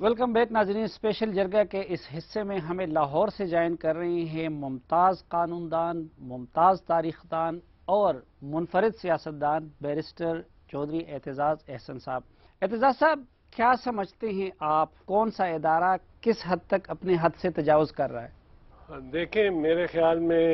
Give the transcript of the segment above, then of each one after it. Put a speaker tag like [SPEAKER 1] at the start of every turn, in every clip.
[SPEAKER 1] Welcome back ناظرین، special جرگہ کے اس حصے میں ہمیں لاہور سے جوائن کر رہی ہیں ممتاز قانون دان، ممتاز تاریخ دان اور منفرد سیاستدان بیرسٹر چودھری اعتزاز احسن صاحب۔ اعتزاز صاحب، کیا سمجھتے ہیں آپ، کون سا ادارہ کس حد تک اپنے حد سے تجاوز کر رہا ہے؟
[SPEAKER 2] دیکھیں، میرے خیال میں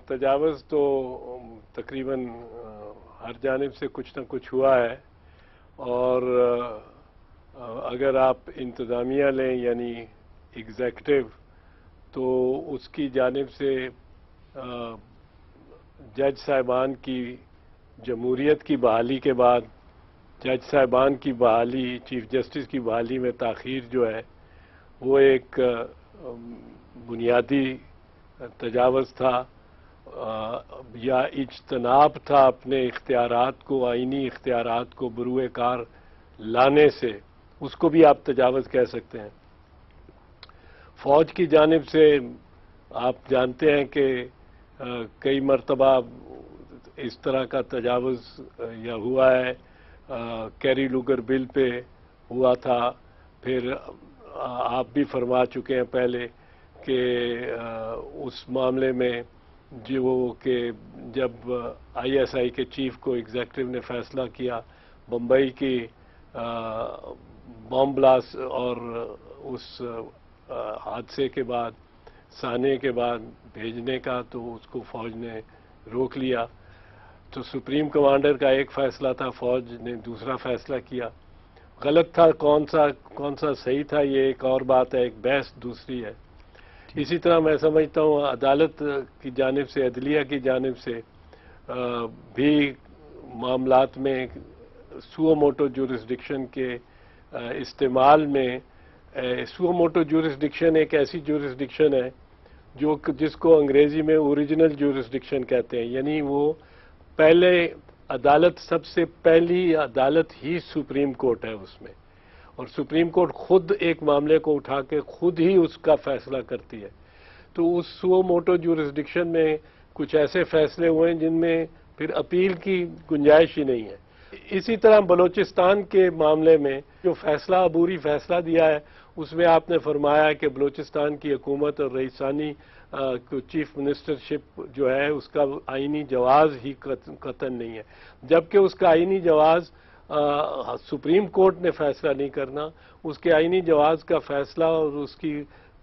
[SPEAKER 2] تجاوز تو تقریباً ہر جانب سے کچھ نہ کچھ ہوا ہے، اور اگر آپ انتظامیہ لیں یعنی ایگزیکٹو، تو اس کی جانب سے جج صاحبان کی جمہوریت کی بحالی کے بعد جج صاحبان کی بحالی، چیف جسٹس کی بحالی میں تاخیر جو ہے وہ ایک بنیادی تجاوز تھا یا اجتناب تھا اپنے اختیارات کو، آئینی اختیارات کو بروئے کار لانے سے، اس کو بھی آپ تجاوز کہہ سکتے ہیں۔ فوج کی جانب سے آپ جانتے ہیں کہ کئی مرتبہ اس طرح کا تجاوز یا ہوا ہے، کیری لوگر بل پہ ہوا تھا، پھر آپ بھی فرما چکے ہیں پہلے کہ اس معاملے میں جو کہ جب آئی ایس آئی کے چیف کو ایگزیکٹو نے فیصلہ کیا بمبئی کی بم بلاسٹ اور اس حادثے کے بعد، سانے کے بعد بھیجنے کا، تو اس کو فوج نے روک لیا۔ تو سپریم کمانڈر کا ایک فیصلہ تھا، فوج نے دوسرا فیصلہ کیا۔ غلط تھا کون سا صحیح تھا، یہ ایک اور بات ہے، ایک بحث دوسری ہے۔ اسی طرح میں سمجھتا ہوں عدالت کی جانب سے، عدلیہ کی جانب سے بھی معاملات میں سو موٹو جورسڈکشن کے استعمال میں، سو موٹو جورسڈکشن ایک ایسی جورسڈکشن ہے جس کو انگریزی میں اوریجنل جورسڈکشن کہتے ہیں، یعنی وہ پہلے عدالت، سب سے پہلی عدالت ہی سپریم کورٹ ہے اس میں، اور سپریم کورٹ خود ایک معاملے کو اٹھا کے خود ہی اس کا فیصلہ کرتی ہے۔ تو اس سو موٹو جورسڈکشن میں کچھ ایسے فیصلے ہوئے ہیں جن میں پھر اپیل کی گنجائش ہی نہیں ہے۔ اسی طرح بلوچستان کے معاملے میں جو فیصلہ عبوری فیصلہ دیا ہے، اس میں آپ نے فرمایا کہ بلوچستان کی حکومت اور رئیسانی چیف منسٹرشپ جو ہے اس کا آئینی جواز ہی قطعاً نہیں ہے، جبکہ اس کا آئینی جواز سپریم کورٹ نے فیصلہ نہیں کرنا، اس کے آئینی جواز کا فیصلہ اور اس کی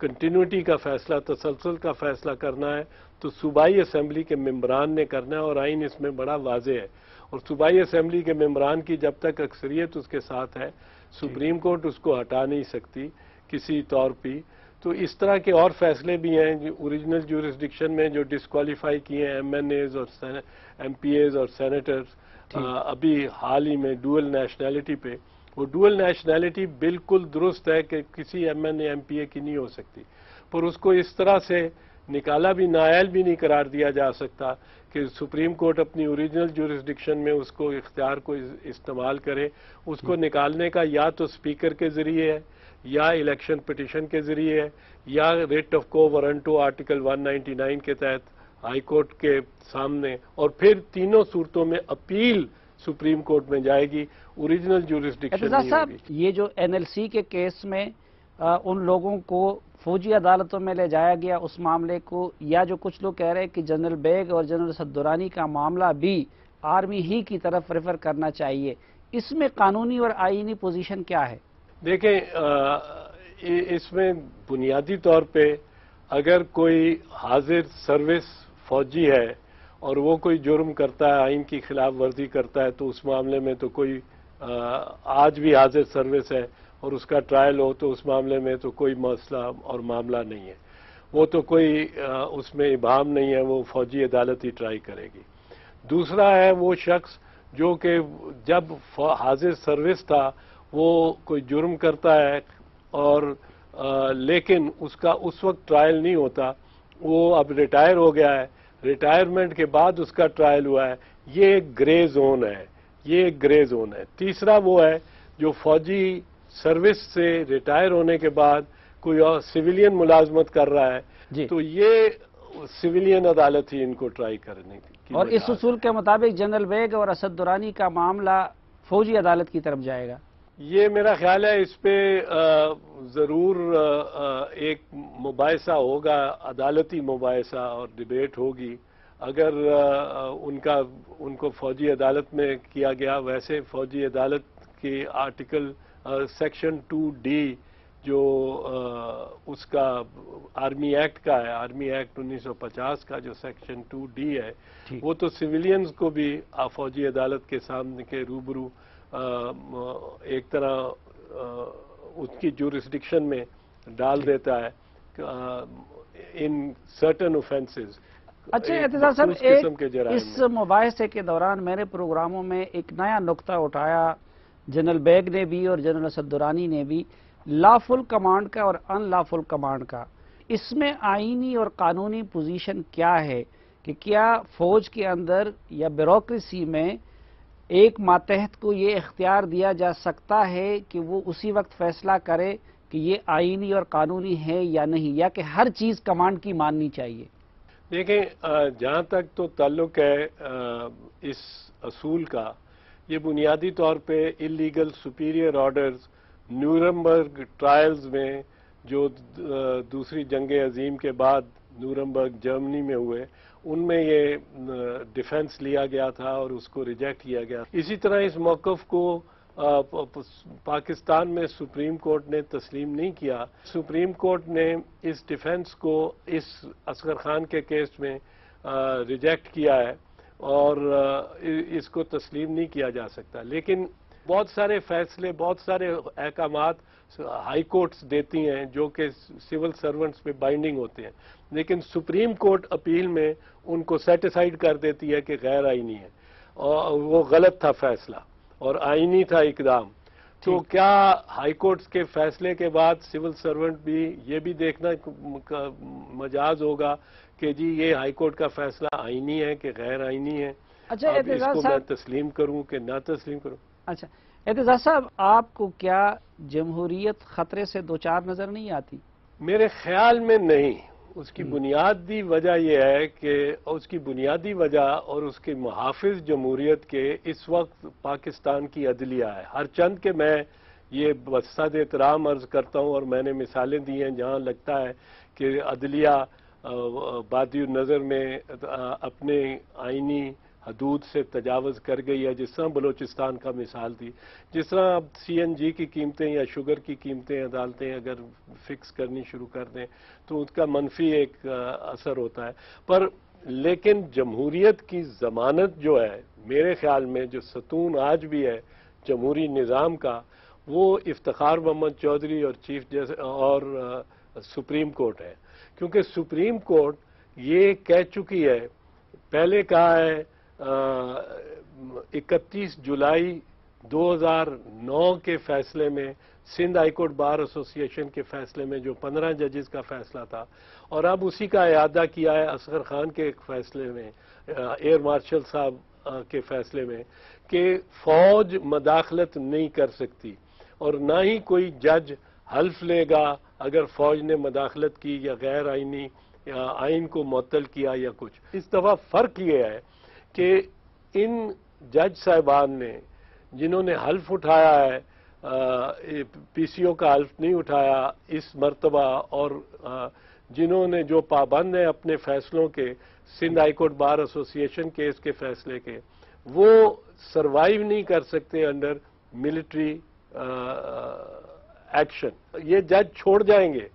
[SPEAKER 2] کنٹینیوٹی کا فیصلہ، تسلسل کا فیصلہ کرنا ہے تو صوبائی اسمبلی کے ممبران نے کرنا ہے، اور آئین اس میں بڑا واضح ہے۔ اور صوبائی اسمبلی کے ممبران کی جب تک اکثریت اس کے ساتھ ہے، سپریم کورٹ اس کو ہٹا نہیں سکتی کسی طور پہ۔ تو اس طرح کے اور فیصلے بھی ہیں جو اوریجنل جورسڈکشن میں جو ڈسکوالیفائی کیے ہیں ایم این ایز اور ایم پی ایز اور سینیٹرز، ابھی حال ہی میں ڈوئل نیشنلٹی پہ، وہ ڈوئل نیشنلٹی بالکل درست ہے کہ کسی M N A M P A کی نہیں ہو سکتی، پر اس کو اس طرح سے نکالا بھی، نائل بھی نہیں قرار دیا جا سکتا کہ سپریم کورٹ اپنی اوریجنل جورسڈکشن میں اس کو اختیار کو استعمال کرے۔ اس کو نکالنے کا یا تو اسپیکر کے ذریعے ہے، یا الیکشن پٹیشن کے ذریعے ہے، یا ریٹ آف کو وارنٹو آرٹیکل 199 کے تحت ہائی کورٹ کے سامنے، اور پھر تینوں صورتوں میں اپیل سپریم کورٹ میں جائے گی، اوریجنل جورسڈکشن نہیں ہوگی۔
[SPEAKER 1] یہ جو این ایل سی کے کیس میں ان لوگوں کو فوجی عدالتوں میں لے جایا گیا اس معاملے کو، یا جو کچھ لوگ کہہ رہے ہیں کہ جنرل بیگ اور جنرل اسد درانی کا معاملہ بھی آرمی ہی کی طرف ریفر کرنا چاہیے، اس میں قانونی اور آئینی پوزیشن کیا ہے؟
[SPEAKER 2] دیکھیں، اس میں بنیادی طور پہ اگر کوئی حاضر سروس فوجی ہے اور وہ کوئی جرم کرتا ہے، آئین کی خلاف ورزی کرتا ہے، تو اس معاملے میں تو کوئی آج بھی حاضر سروس ہے اور اس کا ٹرائل ہو تو اس معاملے میں تو کوئی مسئلہ اور معاملہ نہیں ہے، وہ تو کوئی اس میں ابہام نہیں ہے، وہ فوجی عدالت ہی ٹرائی کرے گی۔ دوسرا ہے وہ شخص جو کہ جب حاضر سروس تھا وہ کوئی جرم کرتا ہے اور لیکن اس کا اس وقت ٹرائل نہیں ہوتا، وہ اب ریٹائر ہو گیا ہے، ریٹائرمنٹ کے بعد اس کا ٹرائل ہوا ہے، یہ ایک گرے زون ہے، یہ ایک گرے زون ہے۔ تیسرا وہ ہے جو فوجی سروس سے ریٹائر ہونے کے بعد کوئی اور سویلین ملازمت کر رہا ہے، تو یہ سویلین عدالت ہی ان کو ٹرائی کرنے کی۔
[SPEAKER 1] اور اس اصول کے مطابق جنرل بیگ اور اسد درانی کا معاملہ فوجی عدالت کی طرف جائے گا؟
[SPEAKER 2] یہ میرا خیال ہے اس پہ ضرور ایک مباحثہ ہوگا، عدالتی مباحثہ اور ڈیبیٹ ہوگی۔ اگر ان کو فوجی عدالت میں کیا گیا، ویسے فوجی عدالت کے آرٹیکل سیکشن 2D جو اس کا آرمی ایکٹ کا ہے، آرمی ایکٹ 1950 کا جو سیکشن 2D ہے، وہ تو سویلینز کو بھی فوجی عدالت کے سامنے کے روبرو ایک طرح اس کی جورسڈکشن میں ڈال دیتا ہے ان سرٹن اوفینسز۔
[SPEAKER 1] اچھا اعتزاز صاحب، اس مباحثے کے دوران میرے پروگراموں میں ایک نیا نقطہ اٹھایا جنرل بیگ نے بھی اور جنرل اسد درانی نے بھی، لافل کمانڈ کا اور ان لافل کمانڈ کا۔ اس میں آئینی اور قانونی پوزیشن کیا ہے کہ کیا فوج کے اندر یا بیوروکریسی میں ایک ماتحت کو یہ اختیار دیا جا سکتا ہے کہ وہ اسی وقت فیصلہ کرے کہ یہ آئینی اور قانونی ہے یا نہیں، یا کہ ہر چیز کمانڈ کی ماننی چاہیے؟
[SPEAKER 2] دیکھیں، جہاں تک تو تعلق ہے اس اصول کا، یہ بنیادی طور پہ اللیگل سپیریئر آرڈرز نیورمبرگ ٹرائلز میں جو دوسری جنگ عظیم کے بعد نیورمبرگ جرمنی میں ہوئے، ان میں یہ ڈیفنس لیا گیا تھا اور اس کو ریجیکٹ کیا گیا۔ اسی طرح اس موقف کو پاکستان میں سپریم کورٹ نے تسلیم نہیں کیا۔ سپریم کورٹ نے اس ڈیفنس کو اس اصغر خان کے کیس میں ریجیکٹ کیا ہے اور اس کو تسلیم نہیں کیا جا سکتا۔ لیکن بہت سارے فیصلے، بہت سارے احکامات ہائی کورٹس دیتی ہیں جو کہ سول سرونٹس پہ بائنڈنگ ہوتے ہیں، لیکن سپریم کورٹ اپیل میں ان کو سیٹیسائیڈ کر دیتی ہے کہ غیر آئینی ہے اور وہ غلط تھا فیصلہ اور آئینی تھا اقدام۔ تو کیا ہائی کورٹس کے فیصلے کے بعد سول سرونٹ بھی یہ بھی دیکھنا مجاز ہوگا کہ جی یہ ہائی کورٹ کا فیصلہ آئینی ہے کہ غیر آئینی ہے؟
[SPEAKER 1] اچھا
[SPEAKER 2] اب اس کو میں تسلیم کروں کہ نہ تسلیم کروں؟
[SPEAKER 1] اچھا اعتزاز صاحب، آپ کو کیا جمہوریت خطرے سے دوچار نظر نہیں آتی؟
[SPEAKER 2] میرے خیال میں نہیں۔ اس کی بنیادی وجہ یہ ہے کہ اس کی بنیادی وجہ اور اس کے محافظ جمہوریت کے اس وقت پاکستان کی عدلیہ ہے۔ ہر چند کہ میں یہ بصد احترام عرض کرتا ہوں اور میں نے مثالیں دی ہیں جہاں لگتا ہے کہ عدلیہ بادی النظر میں اپنے آئینی حدود سے تجاوز کر گئی ہے، جس طرح بلوچستان کا مثال دی، جس طرح اب CNG کی قیمتیں یا شوگر کی قیمتیں عدالتیں اگر فکس کرنی شروع کر دیں تو اس کا منفی ایک اثر ہوتا ہے۔ پر لیکن جمہوریت کی ضمانت جو ہے، میرے خیال میں جو ستون آج بھی ہے جمہوری نظام کا، وہ افتخار محمد چودھری اور چیف جسٹس اور سپریم کورٹ ہے۔ کیونکہ سپریم کورٹ یہ کہہ چکی ہے، پہلے کہا ہے 31 جولائی 2009 کے فیصلے میں، سندھ ہائی کورٹ بار ایسوسی ایشن کے فیصلے میں جو 15 ججز کا فیصلہ تھا، اور اب اسی کا اعادہ کیا ہے اصغر خان کے ایک فیصلے میں، ایئر مارشل صاحب کے فیصلے میں، کہ فوج مداخلت نہیں کر سکتی اور نہ ہی کوئی جج حلف لے گا اگر فوج نے مداخلت کی یا غیر آئینی یا آئین کو معطل کیا یا کچھ۔ اس دفعہ فرق یہ ہے کہ ان جج صاحبان نے جنہوں نے حلف اٹھایا ہے، PCO کا حلف نہیں اٹھایا اس مرتبہ، اور جنہوں نے جو پابند ہیں اپنے فیصلوں کے، سندھ ہائی کورٹ بار ایسوسی ایشن کیس کے فیصلے کے، وہ سروائیو نہیں کر سکتے انڈر ملٹری ایکشن۔ یہ جج چھوڑ جائیں گے،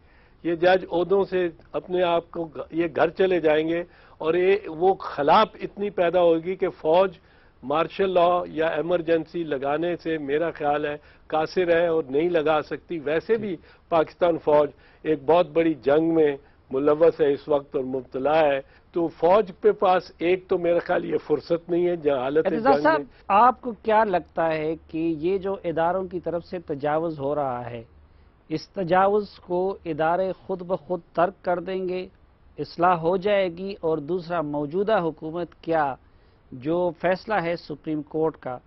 [SPEAKER 2] یہ جج عہدوں سے اپنے آپ کو یہ گھر چلے جائیں گے، اور وہ خلاف اتنی پیدا ہوگی کہ فوج مارشل لا یا ایمرجنسی لگانے سے میرا خیال ہے قاصر ہے اور نہیں لگا سکتی۔ ویسے بھی پاکستان فوج ایک بہت بڑی جنگ میں ملوث ہے اس وقت اور مبتلا ہے، تو فوج کے پاس ایک تو میرا خیال یہ فرصت نہیں ہے جہالت جنگ میں۔
[SPEAKER 1] آپ کو کیا لگتا ہے کہ یہ جو اداروں کی طرف سے تجاوز ہو رہا ہے، اس تجاوز کو ادارے خود بخود ترک کر دیں گے، اصلاح ہو جائے گی؟ اور دوسرا، موجودہ حکومت کیا جو فیصلہ ہے سپریم کورٹ کا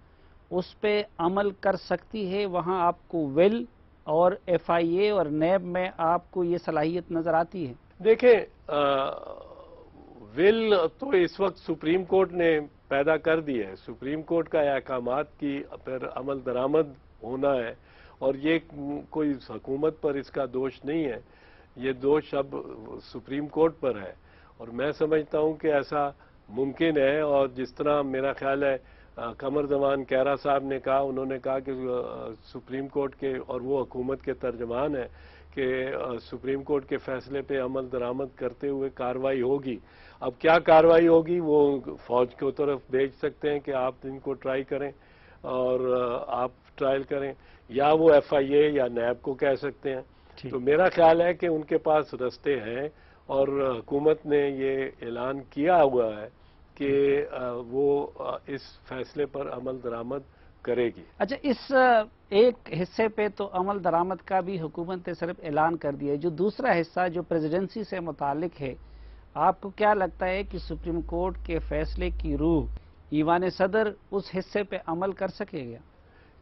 [SPEAKER 1] اس پہ عمل کر سکتی ہے؟ وہاں آپ کو ول اور FIA اور نیب میں آپ کو یہ صلاحیت نظر آتی ہے؟
[SPEAKER 2] دیکھیں، ول تو اس وقت سپریم کورٹ نے پیدا کر دی ہے. سپریم کورٹ کا احکامات کی پر عمل درآمد ہونا ہے, اور یہ کوئی حکومت پر اس کا دوش نہیں ہے, یہ دوش اب سپریم کورٹ پر ہے. اور میں سمجھتا ہوں کہ ایسا ممکن ہے, اور جس طرح میرا خیال ہے قمر زمان کیرا صاحب نے کہا, انہوں نے کہا کہ سپریم کورٹ کے, اور وہ حکومت کے ترجمان ہیں, کہ سپریم کورٹ کے فیصلے پہ عمل درآمد کرتے ہوئے کارروائی ہوگی. اب کیا کارروائی ہوگی وہ فوج کی طرف بھیج سکتے ہیں کہ آپ ان کو ٹرائی کریں اور آپ ٹرائل کریں, یا وہ ایف آئی اے یا نیب کو کہہ سکتے ہیں. تو میرا خیال ہے کہ ان کے پاس رستے ہیں, اور حکومت نے یہ اعلان کیا ہوا ہے کہ وہ اس فیصلے پر عمل درآمد کرے گی.
[SPEAKER 1] اچھا, اس ایک حصے پہ تو عمل درآمد کا بھی حکومت نے صرف اعلان کر دیا ہے, جو دوسرا حصہ جو پریزیڈنسی سے متعلق ہے, آپ کو کیا لگتا ہے کہ سپریم کورٹ کے فیصلے کی روح ایوان صدر اس حصے پہ عمل کر سکے گا؟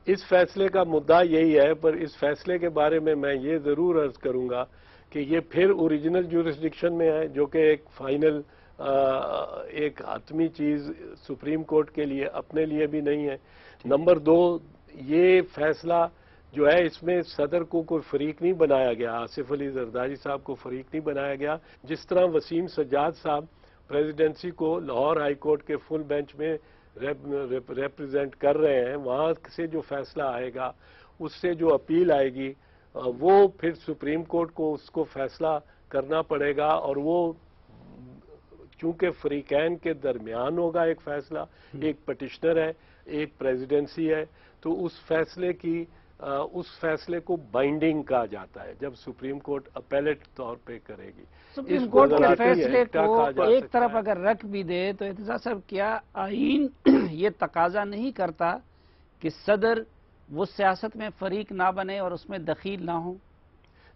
[SPEAKER 2] اس فیصلے کا مدعا یہی ہے, پر اس فیصلے کے بارے میں یہ ضرور عرض کروں گا کہ یہ پھر اوریجنل جورسڈکشن میں ہے, جو کہ ایک فائنل ایک حتمی چیز سپریم کورٹ کے لیے اپنے لیے بھی نہیں ہے. نمبر 2, یہ فیصلہ جو ہے اس میں صدر کو کوئی فریق نہیں بنایا گیا, آصف علی زرداری صاحب کو فریق نہیں بنایا گیا. جس طرح وسیم سجاد صاحب پریزیڈنسی کو لاہور ہائی کورٹ کے فل بینچ میں ریپرزینٹ کر رہے ہیں, وہاں سے جو فیصلہ آئے گا, اس سے جو اپیل آئے گی, وہ پھر سپریم کورٹ کو اس کو فیصلہ کرنا پڑے گا. اور وہ چونکہ فریقین کے درمیان ہوگا ایک فیصلہ, ایک پٹیشنر ہے, ایک پریزیڈنسی ہے, تو اس فیصلے کو بائنڈنگ کہا جاتا ہے جب سپریم کورٹ اپیلیٹ طور پہ کرے گی.
[SPEAKER 1] سپریم کورٹ کے فیصلے کو ایک طرف اگر رکھ بھی دے تو اعتزاز صاحب, کیا آئین یہ تقاضا نہیں کرتا کہ صدر وہ سیاست میں فریق نہ بنے اور اس میں دخیل نہ ہو؟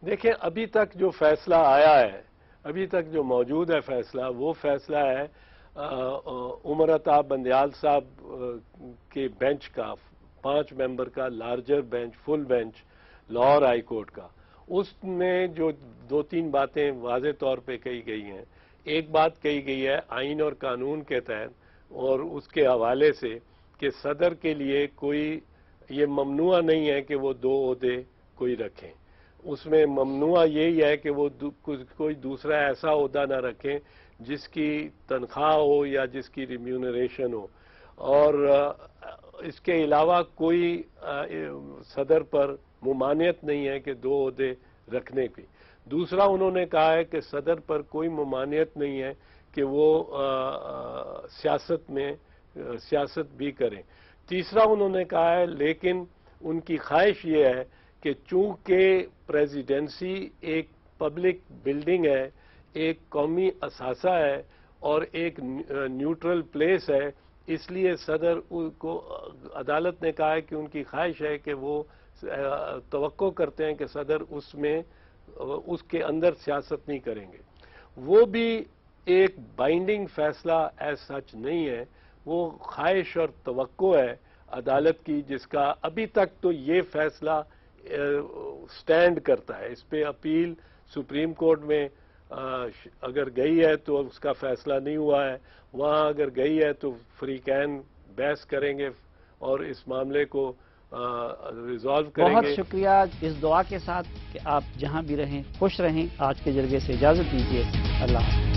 [SPEAKER 2] دیکھیں, ابھی تک جو فیصلہ آیا ہے, ابھی تک جو موجود ہے فیصلہ, وہ فیصلہ ہے عمر عطا بندیال صاحب کے بینچ کا, 5 ممبر کا larger bench, full bench Lahore high court کا. اس میں جو 2-3 باتیں واضح طور پہ کہی گئی ہیں. ایک بات کہی گئی ہے آئین اور قانون کے تحت اور اس کے حوالے سے کہ صدر کے لیے کوئی یہ ممنوع نہیں ہے کہ وہ 2 عہدے کوئی رکھیں. اس میں ممنوع یہی ہے کہ وہ کوئی دوسرا ایسا عہدہ نہ رکھیں جس کی تنخواہ ہو یا جس کی ریمیونریشن ہو, اور اس کے علاوہ کوئی صدر پر ممانعت نہیں ہے کہ 2 عہدے رکھنے کی. دوسرا انہوں نے کہا ہے کہ صدر پر کوئی ممانعت نہیں ہے کہ وہ سیاست بھی کریں. تیسرا انہوں نے کہا ہے, لیکن ان کی خواہش یہ ہے کہ چونکہ پریزیڈنسی ایک پبلک بلڈنگ ہے, ایک قومی اثاثہ ہے اور ایک نیوٹرل پلیس ہے, اس لیے صدر کو عدالت نے کہا ہے کہ ان کی خواہش ہے کہ وہ توقع کرتے ہیں کہ صدر اس کے اندر سیاست نہیں کریں گے. وہ بھی ایک بائنڈنگ فیصلہ ایز سچ نہیں ہے, وہ خواہش اور توقع ہے عدالت کی, جس کا ابھی تک تو یہ فیصلہ سٹینڈ کرتا ہے. اس پہ اپیل سپریم کورٹ میں اگر گئی ہے تو اس کا فیصلہ نہیں ہوا ہے, وہاں اگر گئی ہے تو فریقین بحث کریں گے اور اس معاملے کو ریزالو کریں گے.
[SPEAKER 1] بہت شکریہ اس دعا کے ساتھ کہ آپ جہاں بھی رہیں خوش رہیں. آج کے جرگے سے اجازت دیجیے. اللہ حافظ.